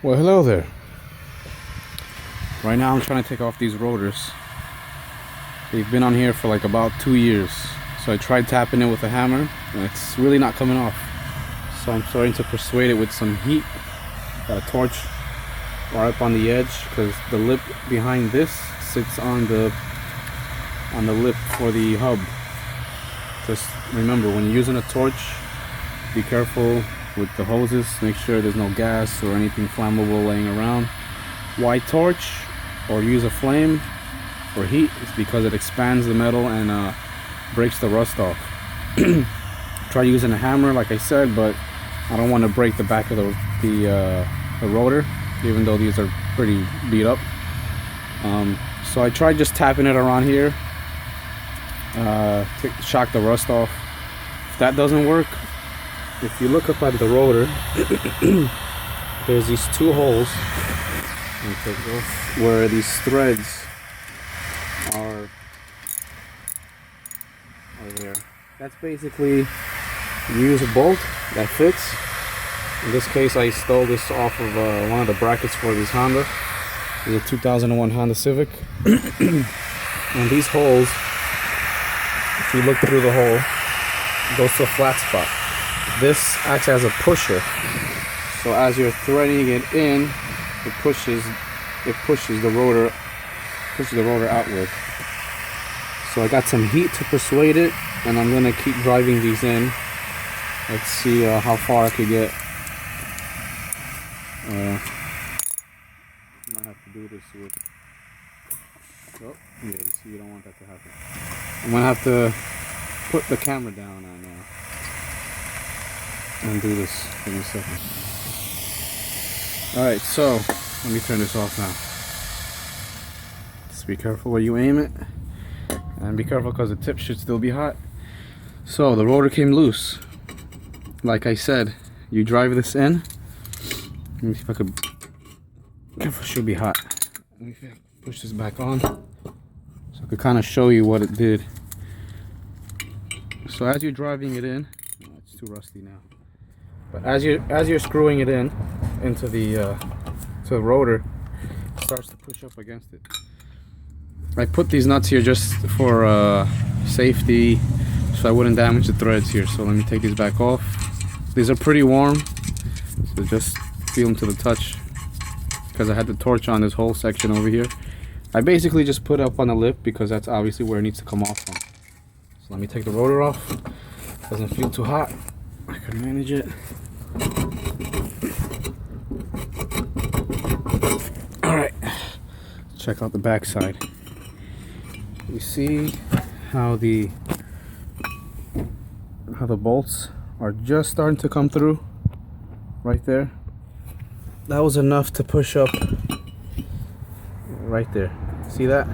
Well, hello there. Right now I'm trying to take off these rotors. They've been on here for like about 2 years. So I tried tapping it with a hammer and it's really not coming off. So I'm starting to persuade it with some heat. Got a torch right up on the edge because the lip behind this sits on the lip for the hub. Just remember, when you're using a torch, be careful with the hoses. Make sure there's no gas or anything flammable laying around. Why torch or use a flame or heat? It's because it expands the metal and breaks the rust off. Try using a hammer like I said, but I don't want to break the back of the rotor, even though these are pretty beat up. So I tried just tapping it around here to shock the rust off. If that doesn't work, if you look up at the rotor, there's these two holes where these threads are there. That's basically, you use a bolt that fits. In this case, I stole this off of one of the brackets for this Honda. It's a 2001 Honda Civic. And these holes, if you look through the hole, it goes to a flat spot. This acts as a pusher. So as you're threading it in, it pushes the rotor outward. So I got some heat to persuade it, and I'm gonna keep driving these in. Let's see how far I could get. I might have to do this with. Oh, yeah, you see, you don't want that to happen. I'm gonna have to put the camera down and do this in a second. Alright, so let me turn this off now. Just be careful where you aim it, and be careful because the tip should still be hot. So the rotor came loose. Like I said, you drive this in. Let me see if I could. Careful, it should be hot. Let me push this back on so I could kind of show you what it did. So as you're driving it in, oh, it's too rusty now. But as you're screwing it into the rotor, it starts to push up against it. I put these nuts here just for safety, so I wouldn't damage the threads here. So let me take these back off. These are pretty warm, so just feel them to the touch. Because I had the torch on this whole section over here. I basically just put it up on the lip because that's obviously where it needs to come off from. So let me take the rotor off. Doesn't feel too hot. I can manage it. Alright, check out the back side. You see how the bolts are just starting to come through right there. That was enough to push up right there. See that?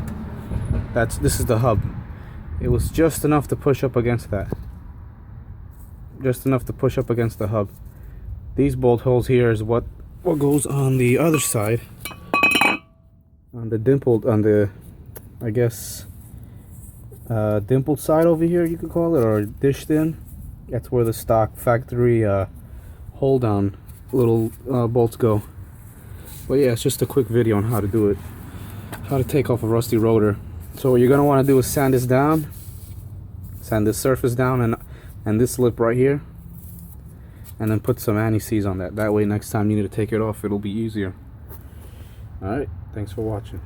This is the hub. It was just enough to push up against that. Just enough to push up against the hub. These bolt holes here is what goes on the other side, on the dimpled, on the, I guess, dimpled side over here, you could call it, or dished in. That's where the stock factory hold down little bolts go. But yeah, it's just a quick video on how to do it, how to take off a rusty rotor. So what you're gonna want to do is sand this down, sand this surface down, and this lip right here, and then put some anti-seize on that. That way next time you need to take it off, it'll be easier. Alright, thanks for watching.